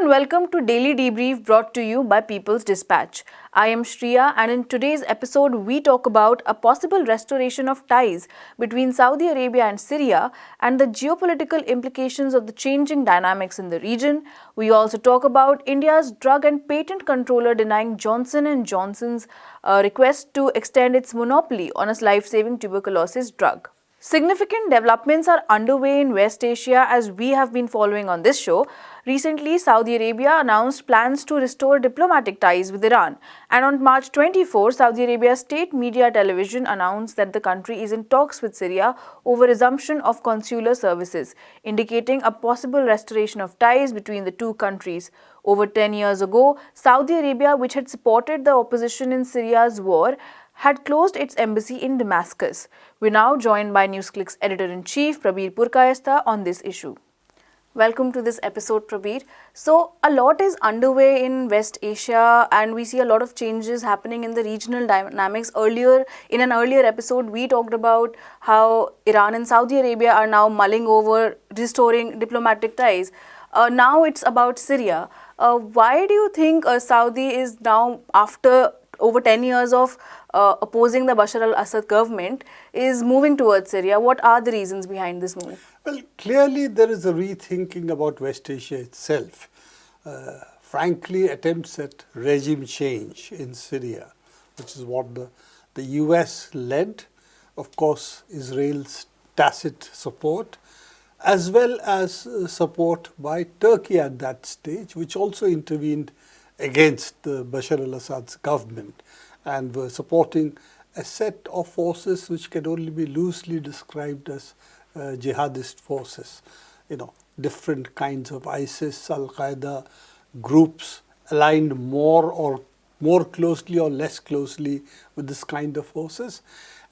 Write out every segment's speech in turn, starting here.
and welcome to Daily Debrief brought to you by People's Dispatch. I am Shriya and in today's episode we talk about a possible restoration of ties between Saudi Arabia and Syria and the geopolitical implications of the changing dynamics in the region. We also talk about India's drug and patent controller denying Johnson & Johnson's request to extend its monopoly on a life-saving tuberculosis drug. Significant developments are underway in West Asia as we have been following on this show. Recently, Saudi Arabia announced plans to restore diplomatic ties with Iran. And on March 24, Saudi Arabia's state media television announced that the country is in talks with Syria over resumption of consular services, indicating a possible restoration of ties between the two countries. Over 10 years ago, Saudi Arabia, which had supported the opposition in Syria's war, had closed its embassy in Damascus. We're now joined by NewsClick's editor-in-chief, Prabir Purkayastha, on this issue. Welcome to this episode, Prabir. So, a lot is underway in West Asia and we see a lot of changes happening in the regional dynamics. In an earlier episode, we talked about how Iran and Saudi Arabia are now mulling over restoring diplomatic ties. Now it's about Syria. Why do you think Saudi is now, after over 10 years of opposing the Bashar al-Assad government, is moving towards Syria? What are the reasons behind this move? Well, clearly there is a rethinking about West Asia itself. Frankly, attempts at regime change in Syria, which is what the US led, of course, Israel's tacit support, as well as support by Turkey at that stage, which also intervened against the Bashar al-Assad's government and were supporting a set of forces which can only be loosely described as jihadist forces. You know, different kinds of ISIS, al-Qaeda groups aligned more closely or less closely with this kind of forces.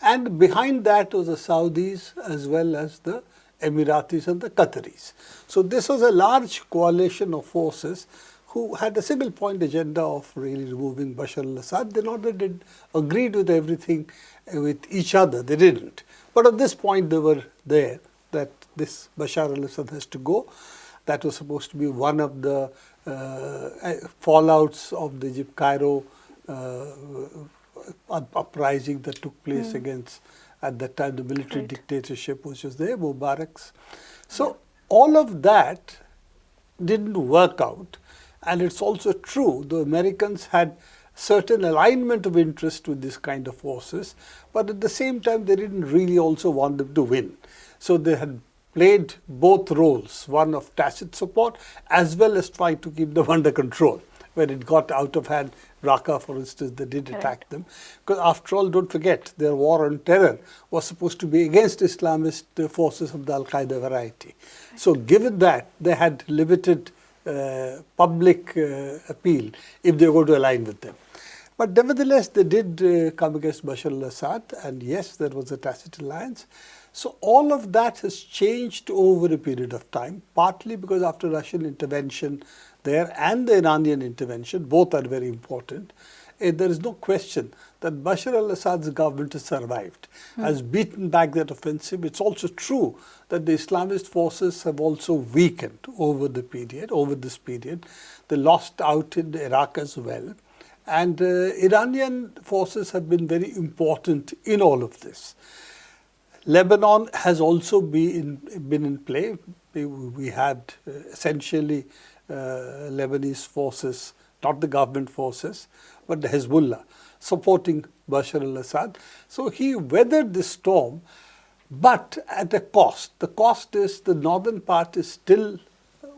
And behind that was the Saudis as well as the Emiratis and the Qataris. So this was a large coalition of forces who had a single point agenda of really removing Bashar al-Assad. They not that they agreed with everything with each other, they didn't. But at this point they were there, that this Bashar al-Assad has to go. That was supposed to be one of the fallouts of the Egypt-Cairo uprising that took place against, at that time, the military dictatorship which was there, Mubarak's. So all of that didn't work out. And it's also true, the Americans had certain alignment of interest with this kind of forces, but at the same time they didn't really also want them to win. So they had played both roles, one of tacit support as well as trying to keep them under control. When it got out of hand, Raqqa, for instance, they did attack them. Because after all, don't forget, their war on terror was supposed to be against Islamist forces of the al-Qaeda variety. So given that, they had limited public appeal if they were to align with them. But nevertheless, they did come against Bashar al-Assad, and yes, there was a tacit alliance. So all of that has changed over a period of time, partly because after Russian intervention there and the Iranian intervention, both are very important, there is no question that Bashar al-Assad's government has survived, has beaten back that offensive. It's also true that the Islamist forces have also weakened over this period. They lost out in Iraq as well. And Iranian forces have been very important in all of this. Lebanon has also been in play. We had essentially Lebanese forces, not the government forces, but the Hezbollah supporting Bashar al-Assad. So he weathered this storm, but at a cost. The cost is the northern part is still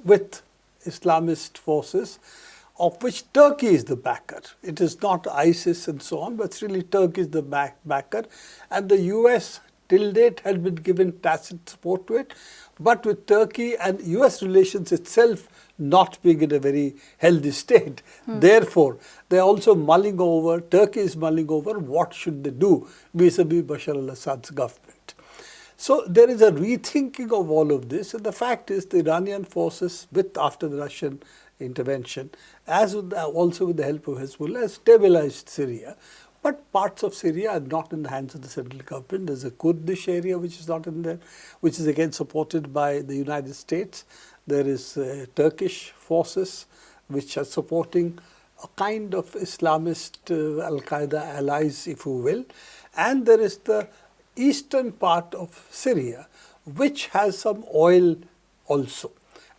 with Islamist forces, of which Turkey is the backer. It is not ISIS and so on, but it's really Turkey is the backer. And the US till date had been given tacit support to it, but with Turkey and US relations itself not being in a very healthy state. Therefore, they are also mulling over, Turkey is mulling over what should they do vis-a-vis Bashar al-Assad's government. So there is a rethinking of all of this, and the fact is the Iranian forces, after the Russian intervention, also with the help of Hezbollah, has stabilized Syria. But parts of Syria are not in the hands of the central government. There's a Kurdish area which is not in there, which is again supported by the United States. There is Turkish forces which are supporting a kind of Islamist Al-Qaeda allies, if you will. And there is the eastern part of Syria, which has some oil also.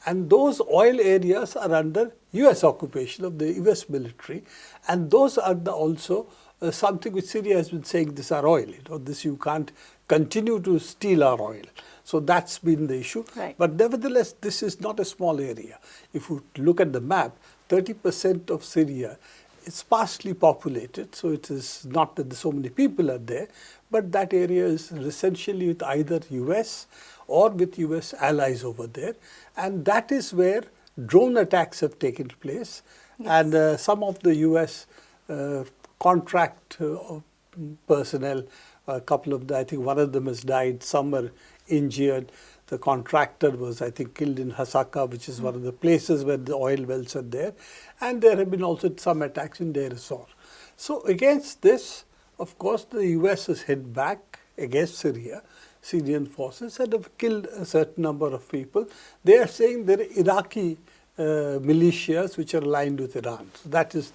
And those oil areas are under US occupation of the US military. And those are also something which Syria has been saying, this are oil. This you can't continue to steal our oil. So that's been the issue. Right. But nevertheless, this is not a small area. If you look at the map, 30% of Syria is sparsely populated. So it is not that so many people are there, but that area is essentially with either US or with US allies over there. And that is where drone attacks have taken place. Yes. And some of the US contract personnel, a couple of them, I think one of them has died, some are injured. The contractor was, I think, killed in Hasaka, which is one of the places where the oil wells are there. And there have been also some attacks in Deir ez-Zor. So against this, of course, the US has hit back against Syria. Syrian forces and have killed a certain number of people. They are saying there are Iraqi militias which are aligned with Iran. So that is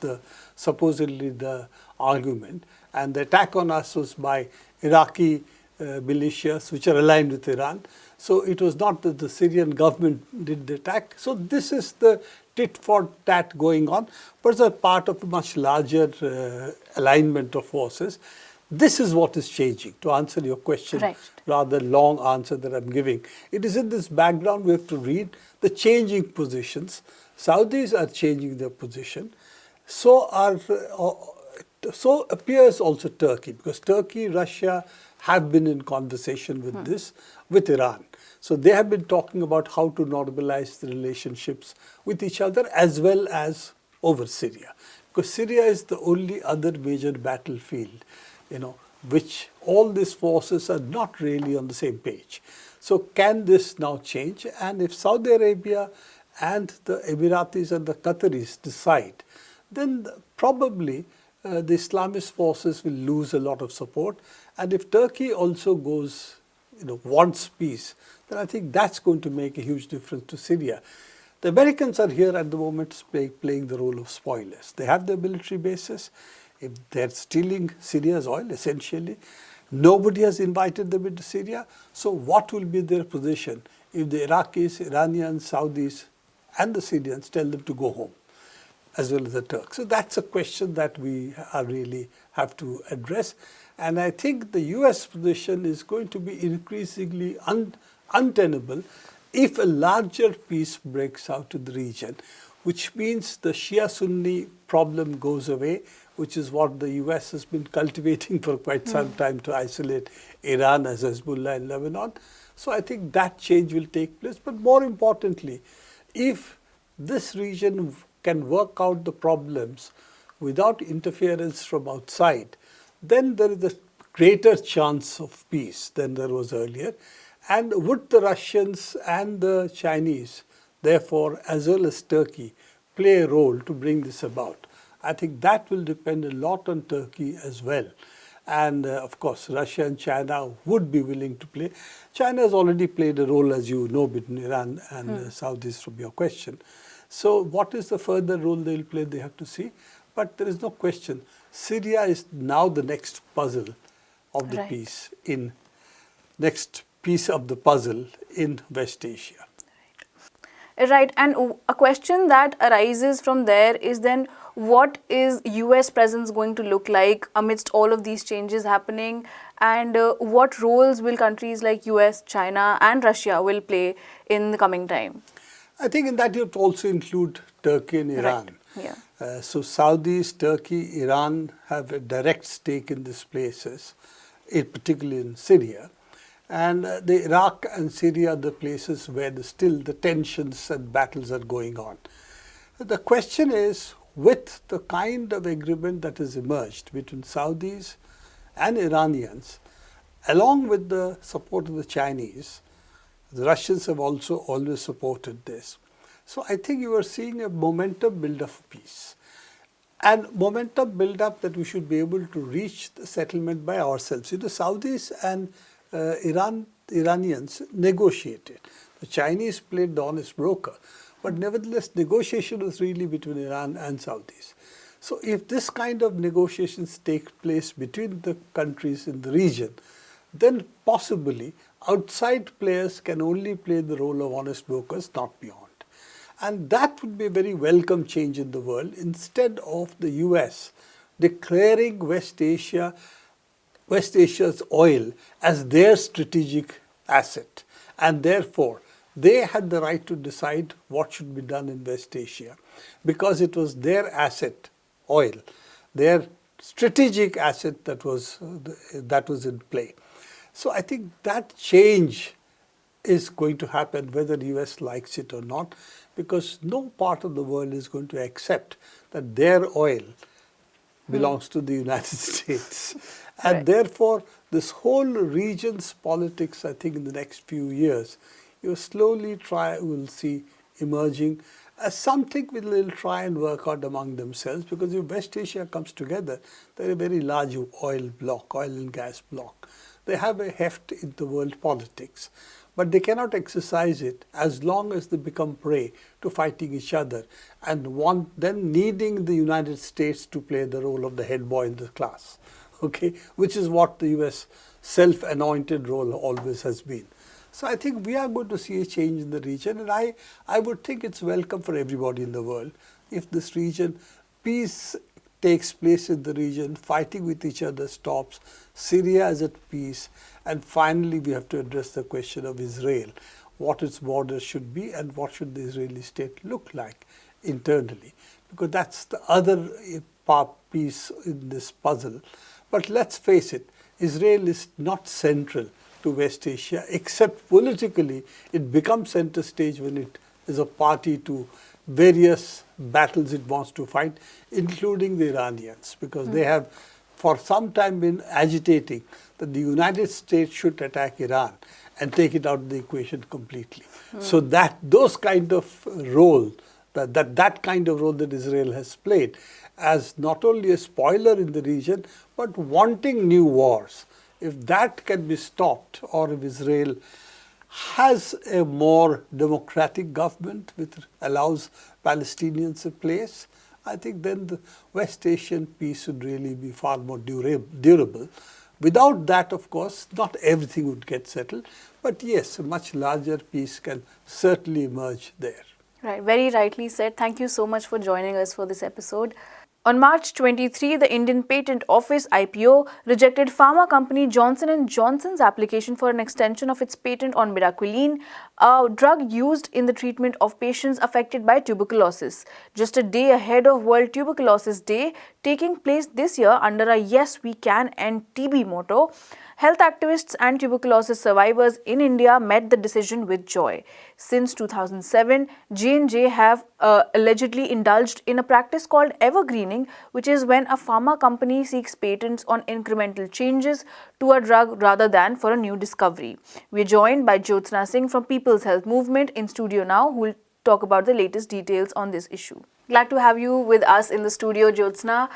supposedly the argument. And the attack on us was by Iraqi militias which are aligned with Iran. So it was not that the Syrian government did the attack. So this is the tit for tat going on, but it's a part of a much larger alignment of forces. This is what is changing, to answer your question, right. Rather long answer that I'm giving. It is in this background we have to read the changing positions. Saudis are changing their position. So appears also Turkey, because Turkey, Russia have been in conversation with this, with Iran. So they have been talking about how to normalize the relationships with each other as well as over Syria. Because Syria is the only other major battlefield, which all these forces are not really on the same page. So can this now change? And if Saudi Arabia and the Emiratis and the Qataris decide, then probably the Islamist forces will lose a lot of support. And if Turkey also goes, wants peace, then I think that's going to make a huge difference to Syria. The Americans are here at the moment playing the role of spoilers. They have their military bases. If they're stealing Syria's oil, essentially, nobody has invited them into Syria. So what will be their position if the Iraqis, Iranians, Saudis, and the Syrians tell them to go home, as well as the Turks? So that's a question that we really have to address. And I think the US position is going to be increasingly untenable if a larger peace breaks out in the region, which means the Shia-Sunni problem goes away, which is what the US has been cultivating for quite some time to isolate Iran as Hezbollah in Lebanon. So I think that change will take place. But more importantly, if this region can work out the problems without interference from outside, then there is a greater chance of peace than there was earlier. And would the Russians and the Chinese, therefore, as well as Turkey, play a role to bring this about? I think that will depend a lot on Turkey as well. And of course, Russia and China would be willing to play. China has already played a role, as you know, between Iran and Saudis from your question. So what is the further role they will play, they have to see. But there is no question. Syria is now the next puzzle of the piece next piece of the puzzle in West Asia. Right. And a question that arises from there is then, what is US presence going to look like amidst all of these changes happening? And what roles will countries like US, China and Russia will play in the coming time? I think in that you have to also include Turkey and Iran. Right. Yeah. So Saudis, Turkey, Iran have a direct stake in these places, particularly in Syria. And the Iraq and Syria are the places where still the tensions and battles are going on. The question is, with the kind of agreement that has emerged between Saudis and Iranians, along with the support of the Chinese, the Russians have also always supported this. So I think you are seeing a momentum build-up of peace. And momentum build-up that we should be able to reach the settlement by ourselves. The Saudis and Iranians negotiated. The Chinese played the honest broker. But nevertheless, negotiation was really between Iran and Saudis. So if this kind of negotiations take place between the countries in the region, then possibly outside players can only play the role of honest brokers, not beyond. And that would be a very welcome change in the world, instead of the US declaring West Asia's oil as their strategic asset. And therefore, they had the right to decide what should be done in West Asia, because it was their asset, oil, their strategic asset that was in play. So I think that change is going to happen whether the US likes it or not, because no part of the world is going to accept that their oil belongs to the United States. And Right. therefore, this whole region's politics, I think in the next few years, you slowly will see emerging as something they'll try and work out among themselves, because if West Asia comes together, they're a very large oil and gas bloc. They have a heft in the world politics, but they cannot exercise it as long as they become prey to fighting each other and then needing the United States to play the role of the head boy in the class, okay, which is what the US self-anointed role always has been. So I think we are going to see a change in the region, and I would think it's welcome for everybody in the world if this region, peace takes place in the region, fighting with each other stops, Syria is at peace, and finally we have to address the question of Israel, what its borders should be and what should the Israeli state look like internally, because that's the other piece in this puzzle. But let's face it, Israel is not central to West Asia, except politically. It becomes center stage when it is a party to various battles it wants to fight, including the Iranians, because they have for some time been agitating that the United States should attack Iran and take it out of the equation completely. So those kind of role, that kind of role that Israel has played as not only a spoiler in the region, but wanting new wars, if that can be stopped, or if Israel has a more democratic government which allows Palestinians a place, I think then the West Asian peace would really be far more durable. Without that, of course, not everything would get settled, but yes, a much larger peace can certainly emerge there. Right, very rightly said. Thank you so much for joining us for this episode. On March 23, the Indian Patent Office (IPO) rejected pharma company Johnson & Johnson's application for an extension of its patent on bedaquiline, a drug used in the treatment of patients affected by tuberculosis. Just a day ahead of World Tuberculosis Day, taking place this year under a "Yes, We Can End TB" motto, health activists and tuberculosis survivors in India met the decision with joy. Since 2007, J&J have allegedly indulged in a practice called evergreening, which is when a pharma company seeks patents on incremental changes to a drug rather than for a new discovery. We are joined by Jyotsna Singh from People's Health Movement in studio now, who will talk about the latest details on this issue. Glad to have you with us in the studio, Jyotsna.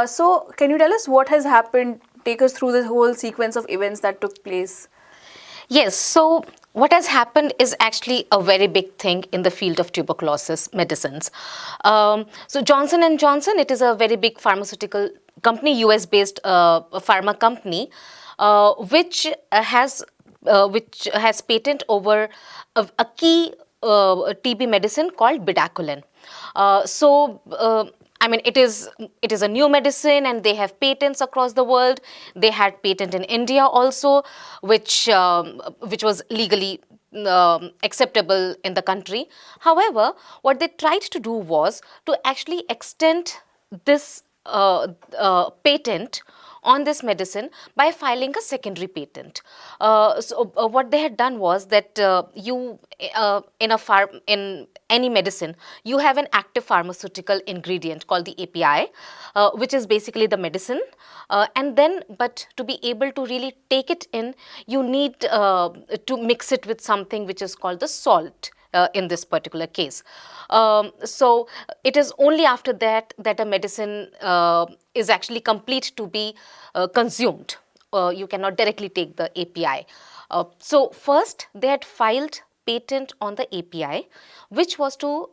So, can you tell us what has happened? Take us through the whole sequence of events that took place. Yes, so what has happened is actually a very big thing in the field of tuberculosis medicines. So Johnson & Johnson, it is a very big pharmaceutical company, US-based pharma company, which has patent over a key TB medicine called bedaquiline. I mean, it is a new medicine, and they have patents across the world. They had patent in India also, which was legally acceptable in the country. However, what they tried to do was to actually extend this patent on this medicine by filing a secondary patent. What they had done was that in any medicine, you have an active pharmaceutical ingredient called the API, which is basically the medicine. But to be able to really take it in, you need to mix it with something which is called the salt. In this particular case. So it is only after that a medicine is actually complete to be consumed. You cannot directly take the API. So first they had filed patent on the API, which was to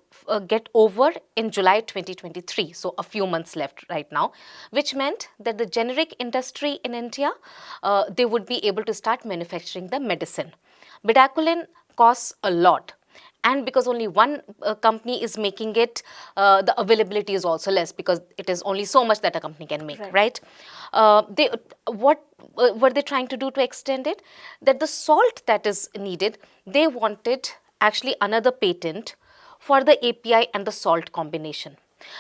get over in July 2023, so a few months left right now, which meant that the generic industry in India, they would be able to start manufacturing the medicine. Bedaquiline costs a lot. And because only one company is making it, the availability is also less because it is only so much that a company can make, right? What were they trying to do to extend it? That the salt that is needed, they wanted actually another patent for the API and the salt combination.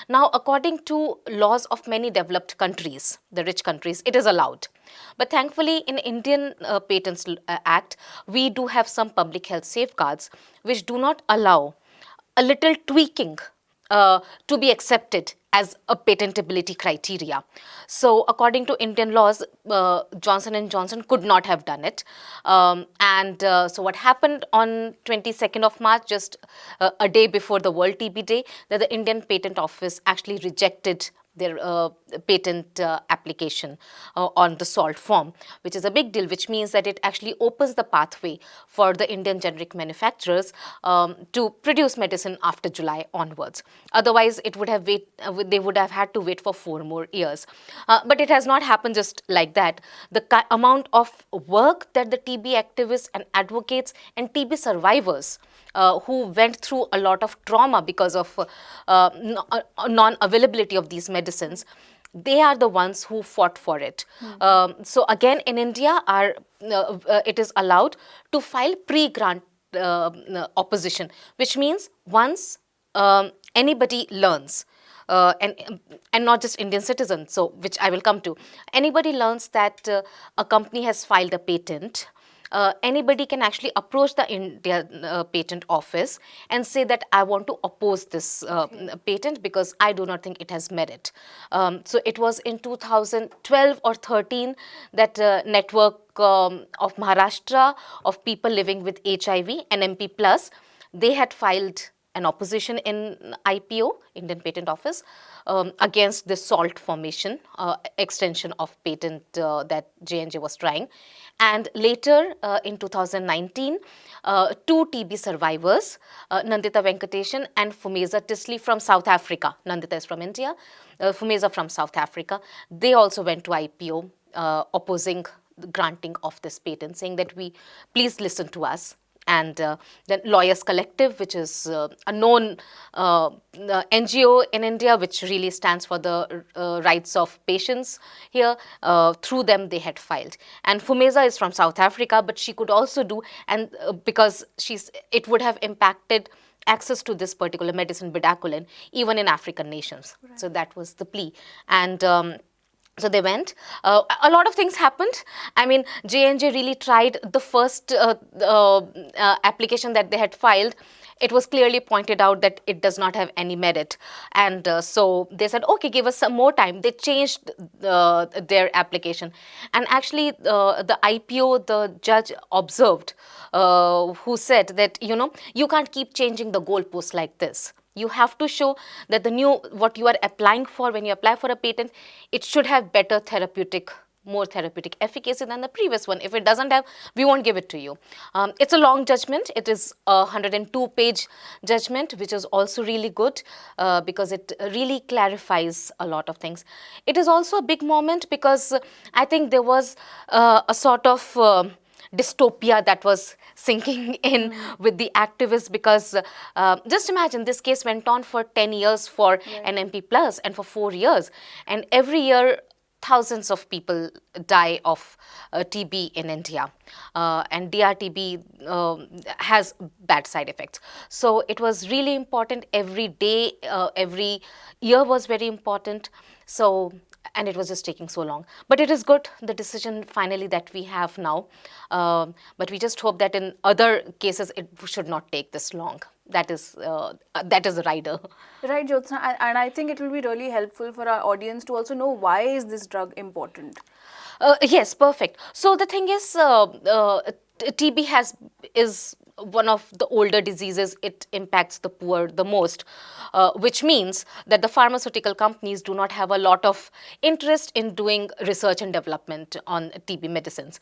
Now, according to laws of many developed countries, the rich countries, it is allowed. But thankfully, in Indian Patents Act, we do have some public health safeguards which do not allow a little tweaking to be accepted as a patentability criteria. So according to Indian laws, Johnson & Johnson could not have done it. So what happened on 22nd of March, just a day before the World TB Day, that the Indian Patent Office actually rejected their patent application on the salt form, which is a big deal, which means that it actually opens the pathway for the Indian generic manufacturers to produce medicine after July onwards. Otherwise, it would have they would have had to wait for 4 more years. But it has not happened just like that. The amount of work that the TB activists and advocates and TB survivors who went through a lot of trauma because of non-availability of these medicines, they are the ones who fought for it. So again, in India, it is allowed to file pre-grant opposition, which means once anybody learns, and not just Indian citizens, so which I will come to, anybody learns that a company has filed a patent, anybody can actually approach the Indian Patent Office and say that I want to oppose this patent because I do not think it has merit. So it was in 2012 or 13 that network of Maharashtra of people living with HIV, NMP+, they had filed an opposition in IPO, Indian Patent Office, against the salt formation extension of patent that J&J was trying. And later in 2019, 2 TB survivors, Nandita Venkatesan and Fumeza Tisley from South Africa, Nandita is from India, Fumeza from South Africa, they also went to IPO opposing the granting of this patent, saying that please listen to us. And then Lawyers Collective, which is a known NGO in India, which really stands for the rights of patients here, through them they had filed. And Fumeza is from South Africa, but she could also do, and because it would have impacted access to this particular medicine, bedaquiline, even in African nations. Right. So that was the plea. And so they went. A lot of things happened. I mean, J&J really tried the first application that they had filed. It was clearly pointed out that it does not have any merit. And so they said, okay, give us some more time. They changed their application. And actually, the IPO, the judge observed, who said that, you can't keep changing the goalposts like this. You have to show that what you are applying for, when you apply for a patent, it should have more therapeutic efficacy than the previous one. If it doesn't have, we won't give it to you. It's a long judgment. It is a 102-page judgment, which is also really good because it really clarifies a lot of things. It is also a big moment because I think there was a sort of dystopia that was sinking in with the activists because just imagine this case went on for 10 years for NMP plus and for 4 years, and every year thousands of people die of TB in India, and DRTB has bad side effects. So it was really important. Every day, every year was very important. So, and it was just taking so long. But it is good, the decision finally that we have now. But we just hope that in other cases, it should not take this long. That is a rider. Right, Jyotsna, and I think it will be really helpful for our audience to also know why is this drug important. Yes, perfect. So the thing is, TB is one of the older diseases, it impacts the poor the most, which means that the pharmaceutical companies do not have a lot of interest in doing research and development on TB medicines.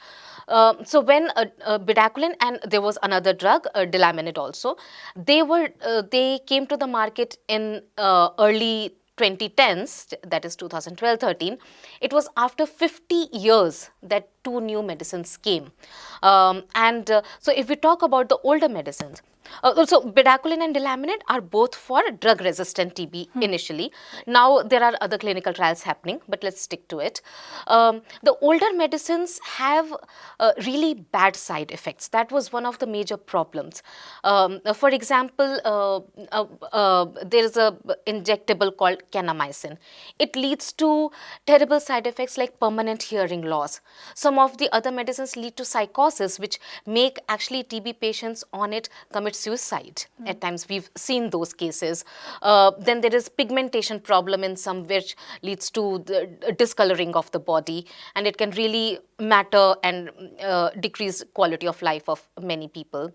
So when bedaquiline, and there was another drug, delaminid also, they came to the market in early 2010s, that is 2012-13, it was after 50 years that two new medicines came. So if we talk about the older medicines, so bedaquiline and delaminid are both for drug-resistant TB initially. Now there are other clinical trials happening, but let's stick to it. The older medicines have really bad side effects. That was one of the major problems. For example, there is a injectable called kanamycin. It leads to terrible side effects like permanent hearing loss. Some of the other medicines lead to psychosis, which make actually TB patients on it commit suicide. At times we've seen those cases. Then there is pigmentation problem in some, which leads to the discoloring of the body, and it can really matter and decrease quality of life of many people.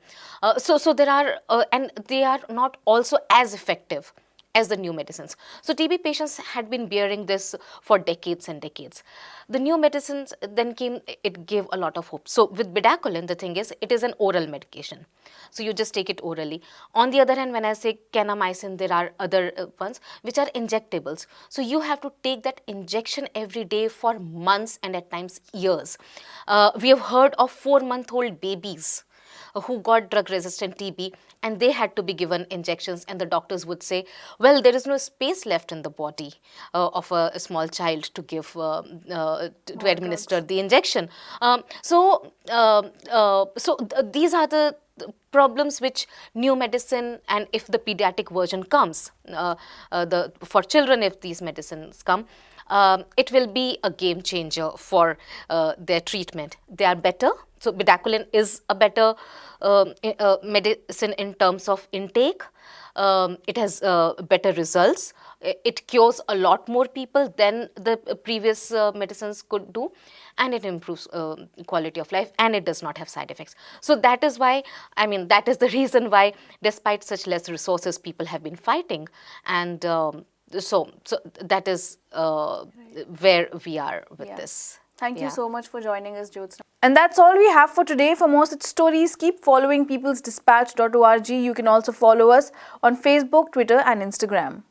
So there are, and they are not also as effective as the new medicines. So TB patients had been bearing this for decades and decades. The new medicines then came, it gave a lot of hope. So with bedaquiline, the thing is, it is an oral medication. So you just take it orally. On the other hand, when I say kanamycin, there are other ones which are injectables. So you have to take that injection every day for months and at times years. We have heard of 4-month-old babies who got drug-resistant TB, and they had to be given injections, and the doctors would say, well, there is no space left in the body of a small child to give, to administer the injection. These are the problems which new medicine, and if the pediatric version comes, for children, if these medicines come, it will be a game changer for their treatment. They are better. So bedaquiline is a better medicine in terms of intake. It has better results. It cures a lot more people than the previous medicines could do, and it improves quality of life, and it does not have side effects. So that is why, I mean, that is the reason why, despite such less resources, people have been fighting. And so that is where we are with this. Thank you so much for joining us, Jyotsna. And that's all we have for today. For more such stories, keep following peoplesdispatch.org. You can also follow us on Facebook, Twitter, and Instagram.